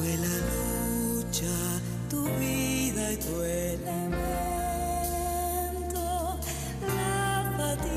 Fue la lucha, tu vida y tu elemento, la fatiga.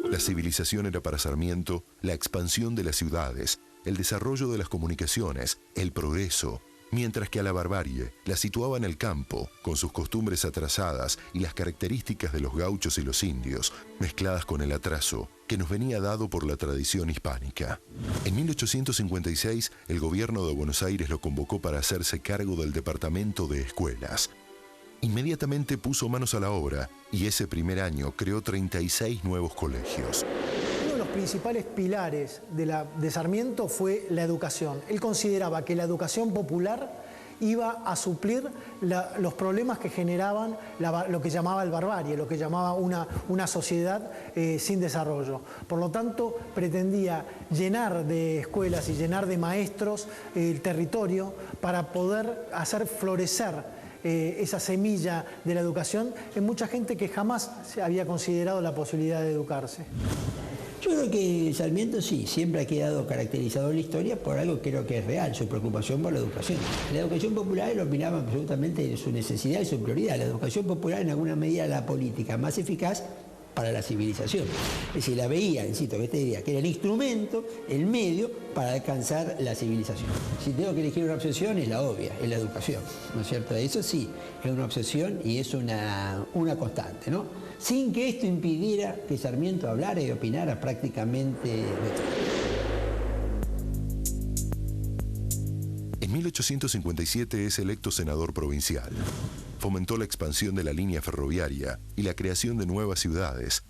La civilización era para Sarmiento la expansión de las ciudades, el desarrollo de las comunicaciones, el progreso, mientras que a la barbarie la situaba en el campo, con sus costumbres atrasadas y las características de los gauchos y los indios, mezcladas con el atraso que nos venía dado por la tradición hispánica. En 1856, el gobierno de Buenos Aires lo convocó para hacerse cargo del departamento de escuelas. Inmediatamente puso manos a la obra y ese primer año creó 36 nuevos colegios. Uno de los principales pilares de Sarmiento fue la educación. Él consideraba que la educación popular iba a suplir los problemas que generaban lo que llamaba el barbarie, lo que llamaba una sociedad sin desarrollo. Por lo tanto, pretendía llenar de escuelas y llenar de maestros el territorio para poder hacer florecer esa semilla de la educación en mucha gente que jamás se había considerado la posibilidad de educarse. Yo creo que Sarmiento sí, siempre ha quedado caracterizado en la historia por algo que creo que es real, su preocupación por la educación. La educación popular lo opinaba absolutamente de su necesidad y su prioridad. La educación popular en alguna medida era la política más eficaz para la civilización. Es decir, la veía, insisto, que te diría, que era el instrumento, el medio para alcanzar la civilización. Si tengo que elegir una obsesión, es la obvia, es la educación, ¿no es cierto? Eso sí, es una obsesión y es una constante, ¿no? Sin que esto impidiera que Sarmiento hablara y opinara prácticamente de todo. En 1857 es electo senador provincial. Fomentó la expansión de la línea ferroviaria y la creación de nuevas ciudades.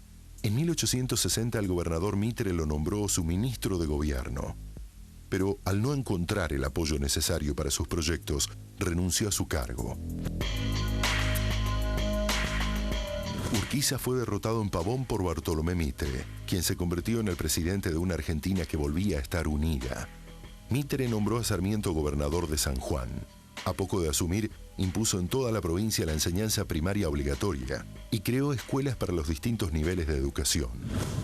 En 1860 el gobernador Mitre lo nombró su ministro de gobierno. Pero al no encontrar el apoyo necesario para sus proyectos, renunció a su cargo. Urquiza fue derrotado en Pavón por Bartolomé Mitre, quien se convirtió en el presidente de una Argentina que volvía a estar unida. Mitre nombró a Sarmiento gobernador de San Juan. A poco de asumir, impuso en toda la provincia la enseñanza primaria obligatoria y creó escuelas para los distintos niveles de educación.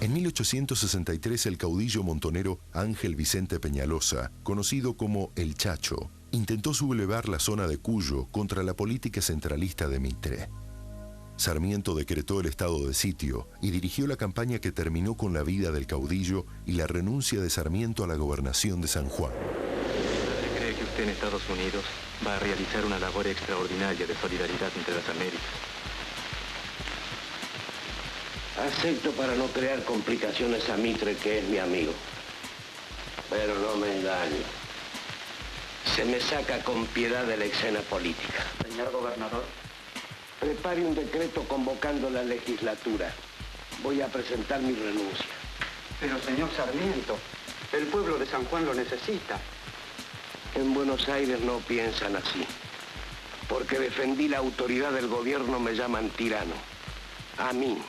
En 1863, el caudillo montonero Ángel Vicente Peñalosa, conocido como El Chacho, intentó sublevar la zona de Cuyo contra la política centralista de Mitre. Sarmiento decretó el estado de sitio y dirigió la campaña que terminó con la vida del caudillo y la renuncia de Sarmiento a la gobernación de San Juan. ¿Se cree que usted en Estados Unidos va a realizar una labor extraordinaria de solidaridad entre las Américas? Acepto para no crear complicaciones a Mitre, que es mi amigo. Pero no me engaño. Se me saca con piedad de la escena política. Señor gobernador. Prepare un decreto convocando la legislatura. Voy a presentar mi renuncia. Pero señor Sarmiento, el pueblo de San Juan lo necesita. En Buenos Aires no piensan así. Porque defendí la autoridad del gobierno me llaman tirano. A mí,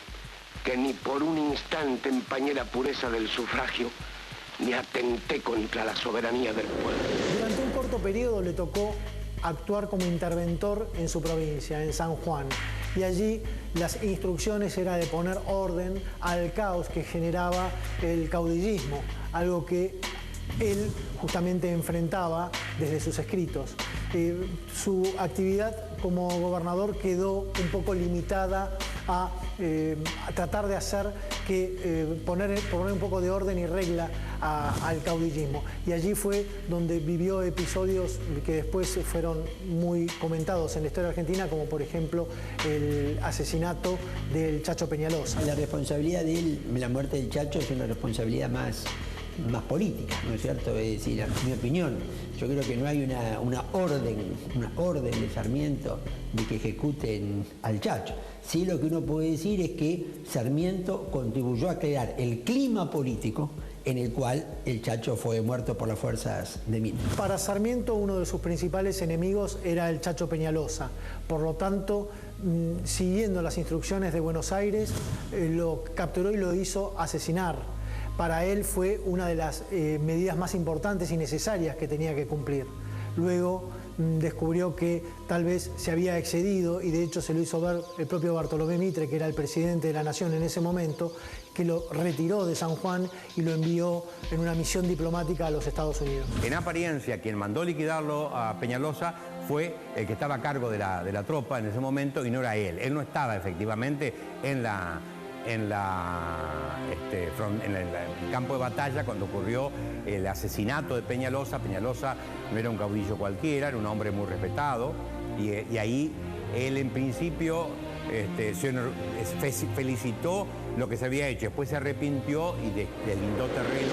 que ni por un instante empañé la pureza del sufragio, ni atenté contra la soberanía del pueblo. Durante un corto periodo le tocó actuar como interventor en su provincia, en San Juan. Y allí las instrucciones eran de poner orden al caos que generaba el caudillismo, algo que él justamente enfrentaba desde sus escritos. Su actividad como gobernador quedó un poco limitada a tratar de hacer que poner un poco de orden y regla al caudillismo. Y allí fue donde vivió episodios que después fueron muy comentados en la historia argentina, como por ejemplo el asesinato del Chacho Peñalosa. La responsabilidad de él, la muerte del Chacho, es una responsabilidad más política, ¿no es cierto? Es decir, en mi opinión, yo creo que no hay una orden de Sarmiento de que ejecuten al Chacho. Sí, lo que uno puede decir es que Sarmiento contribuyó a crear el clima político en el cual el Chacho fue muerto por las fuerzas de Mitre. Para Sarmiento, uno de sus principales enemigos era el Chacho Peñalosa. Por lo tanto, siguiendo las instrucciones de Buenos Aires, lo capturó y lo hizo asesinar. Para él fue una de las medidas más importantes y necesarias que tenía que cumplir. Luego descubrió que tal vez se había excedido, y de hecho se lo hizo ver el propio Bartolomé Mitre, que era el presidente de la Nación en ese momento, que lo retiró de San Juan y lo envió en una misión diplomática a los Estados Unidos. En apariencia, quien mandó liquidarlo a Peñalosa fue el que estaba a cargo de la tropa en ese momento y no era él. Él no estaba efectivamente en el campo de batalla cuando ocurrió el asesinato de Peñalosa. Peñalosa no era un caudillo cualquiera, era un hombre muy respetado y ahí él en principio felicitó lo que se había hecho, después se arrepintió y deslindó terreno.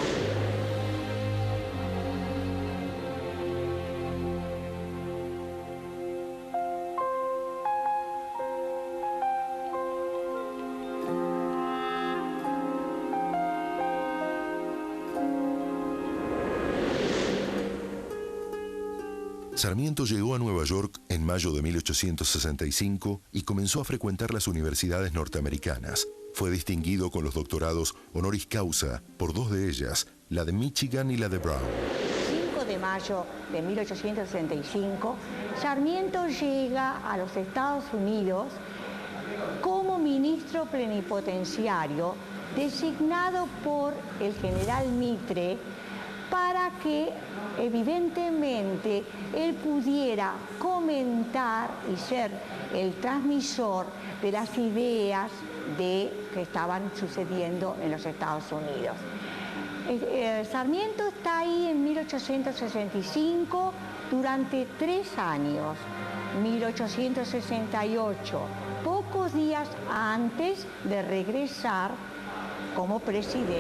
Sarmiento llegó a Nueva York en mayo de 1865 y comenzó a frecuentar las universidades norteamericanas. Fue distinguido con los doctorados honoris causa por dos de ellas, la de Michigan y la de Brown. El 5 de mayo de 1865, Sarmiento llega a los Estados Unidos como ministro plenipotenciario designado por el general Mitre para que evidentemente él pudiera comentar y ser el transmisor de las ideas que estaban sucediendo en los Estados Unidos. Sarmiento está ahí en 1865 durante 3 años, 1868, pocos días antes de regresar como presidente.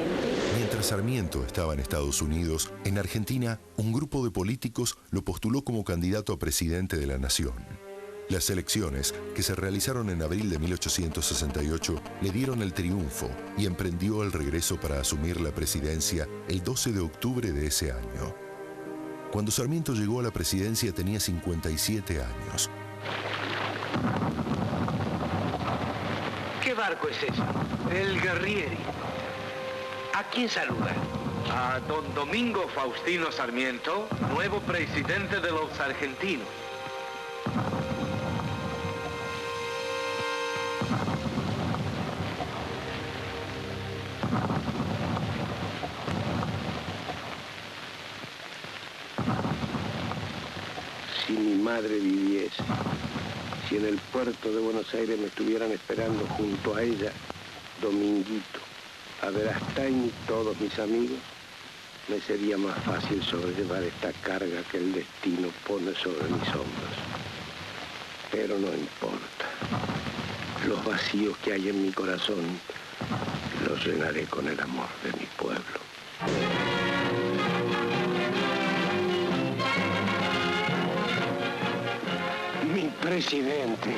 Mientras Sarmiento estaba en Estados Unidos, en Argentina, un grupo de políticos lo postuló como candidato a presidente de la nación. Las elecciones, que se realizaron en abril de 1868, le dieron el triunfo y emprendió el regreso para asumir la presidencia el 12 de octubre de ese año. Cuando Sarmiento llegó a la presidencia tenía 57 años. ¿Qué barco es ese? El Guerrieri. ¿A quién saluda? A don Domingo Faustino Sarmiento, nuevo presidente de los argentinos. Si mi madre viviese, si en el puerto de Buenos Aires me estuvieran esperando junto a ella, Dominguito, Averastain y todos mis amigos, me sería más fácil sobrellevar esta carga que el destino pone sobre mis hombros. Pero no importa. Los vacíos que hay en mi corazón los llenaré con el amor de mi pueblo. Mi presidente.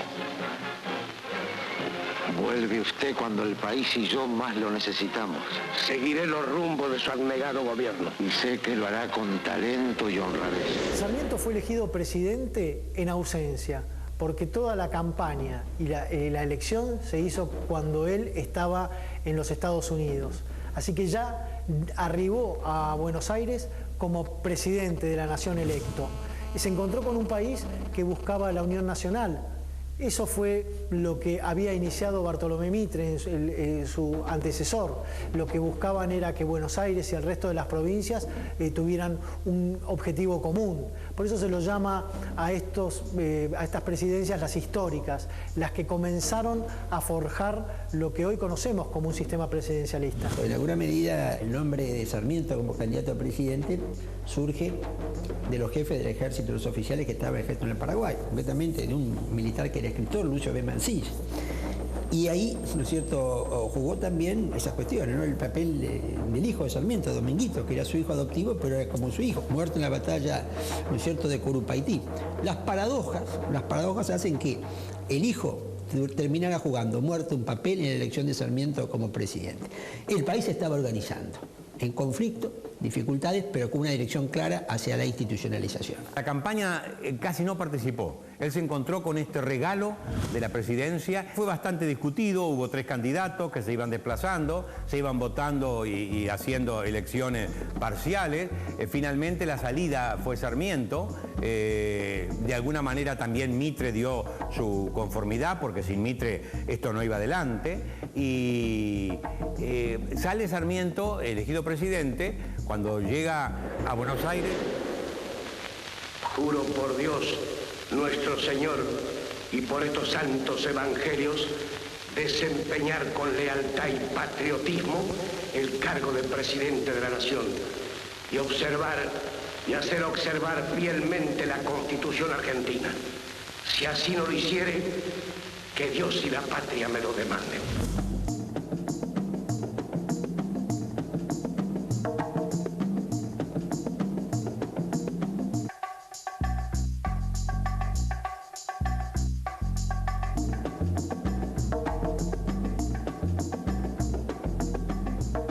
Vuelve usted cuando el país y yo más lo necesitamos. Seguiré los rumbos de su abnegado gobierno. Y sé que lo hará con talento y honradez. Sarmiento fue elegido presidente en ausencia, porque toda la campaña y la elección se hizo cuando él estaba en los Estados Unidos. Así que ya arribó a Buenos Aires como presidente de la nación electo. Y se encontró con un país que buscaba la unión nacional. Eso fue lo que había iniciado Bartolomé Mitre, su antecesor. Lo que buscaban era que Buenos Aires y el resto de las provincias tuvieran un objetivo común. Por eso se los llama a estas presidencias las históricas, las que comenzaron a forjar lo que hoy conocemos como un sistema presidencialista. En alguna medida el nombre de Sarmiento como candidato a presidente surge de los jefes del ejército, los oficiales que estaban ejerciendo en el Paraguay, concretamente de un militar que era escritor, Lucio B. Mancilla. Y ahí, ¿no es cierto?, jugó también esas cuestiones, ¿no? El papel del hijo de Sarmiento, Dominguito, que era su hijo adoptivo, pero era como su hijo, muerto en la batalla, ¿no es cierto?, de Curupaití. Las paradojas hacen que el hijo terminara jugando muerto un papel en la elección de Sarmiento como presidente. El país se estaba organizando en conflicto, dificultades, pero con una dirección clara hacia la institucionalización. La campaña casi no participó. Él se encontró con este regalo de la presidencia. Fue bastante discutido, hubo 3 candidatos que se iban desplazando, se iban votando y haciendo elecciones parciales. Finalmente la salida fue Sarmiento. De alguna manera también Mitre dio su conformidad, porque sin Mitre esto no iba adelante. Y sale Sarmiento, elegido presidente. Cuando llega a Buenos Aires... Juro por Dios, nuestro Señor, y por estos santos evangelios, desempeñar con lealtad y patriotismo el cargo de presidente de la nación y observar y hacer observar fielmente la Constitución argentina. Si así no lo hiciere, que Dios y la patria me lo demanden.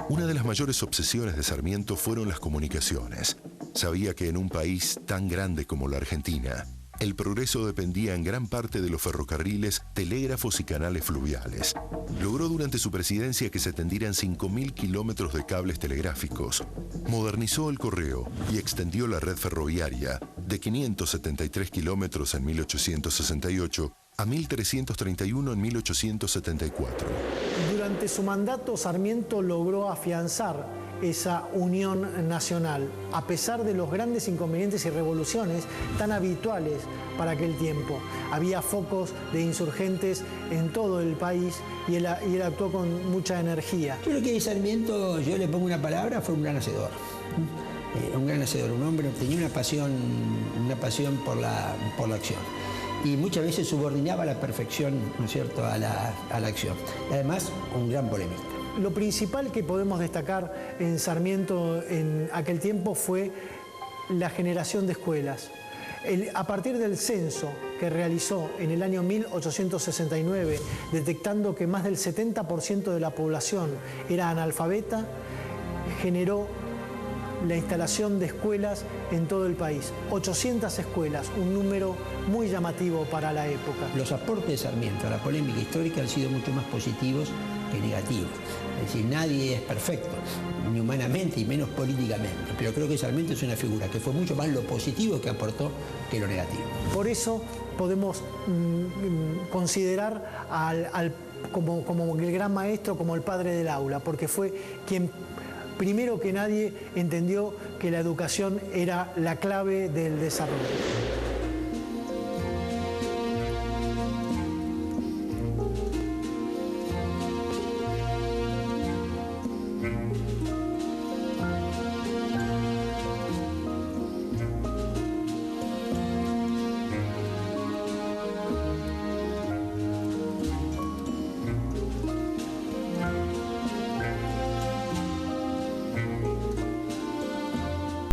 Una de las mayores obsesiones de Sarmiento fueron las comunicaciones. Sabía que en un país tan grande como la Argentina, el progreso dependía en gran parte de los ferrocarriles, telégrafos y canales fluviales. Logró durante su presidencia que se tendieran 5.000 kilómetros de cables telegráficos. Modernizó el correo y extendió la red ferroviaria de 573 kilómetros en 1868 a 1.331 en 1874. Durante su mandato, Sarmiento logró afianzar esa unión nacional, a pesar de los grandes inconvenientes y revoluciones tan habituales para aquel tiempo. Había focos de insurgentes en todo el país y él actuó con mucha energía. Yo creo que Sarmiento, yo le pongo una palabra, fue un gran hacedor. Un gran hacedor, un hombre que tenía una pasión por la acción. Y muchas veces subordinaba a la perfección, ¿no es cierto?, a la acción. Y además, un gran polemista. Lo principal que podemos destacar en Sarmiento en aquel tiempo fue la generación de escuelas. A partir del censo que realizó en el año 1869, detectando que más del 70% de la población era analfabeta, generó la instalación de escuelas en todo el país. 800 escuelas, un número muy llamativo para la época. Los aportes de Sarmiento a la polémica histórica han sido mucho más positivos que negativos. Es decir, nadie es perfecto, ni humanamente y menos políticamente. Pero creo que Sarmiento es una figura que fue mucho más lo positivo que aportó que lo negativo. Por eso podemos considerar como el gran maestro, como el padre del aula, porque fue quien primero que nadie entendió que la educación era la clave del desarrollo.